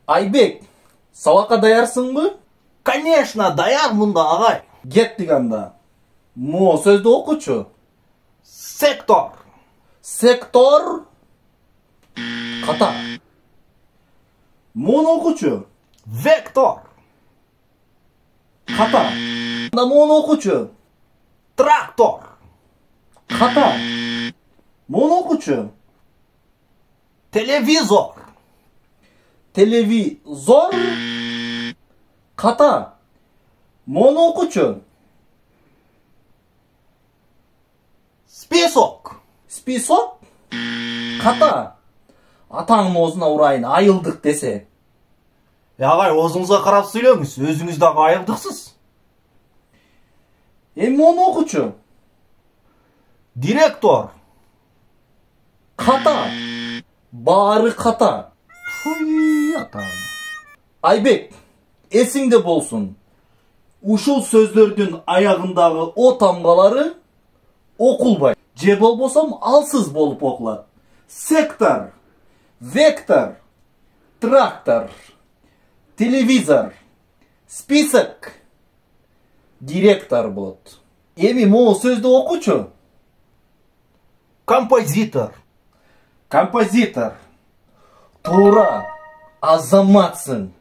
Айбек, сабаққа даярсыңбы? Конечно, даярмын да, агай. Кеттик анда. Мо сөздү окучу. Сектор. Сектор. Ката. Мону окучу. Вектор. Ката. Анда мону окучу. Трактор. Ката. Мону окучу. Телевизор. Телевизор. Ката. Мону окучу. Список. Список. Ката. Атаңның оозуна урайын, айылдык десе. Агай, оозуңузга карап сүйлөңүз, өзүңүз дагы айылдыксыз. Мону окучу. Директор. Ката. Баары ката. Фуй, атам. Айбек, эсиңде болсун. Ушул сөздөрдүн аягындагы о тамгалары окулбайт. Же болбосом алсыз болуп окулат. Сектор, вектор, трактор, телевизор, список, директор болот. Эми могу сөздү окучу. Композитор. Композитор. Туура, азаматсың.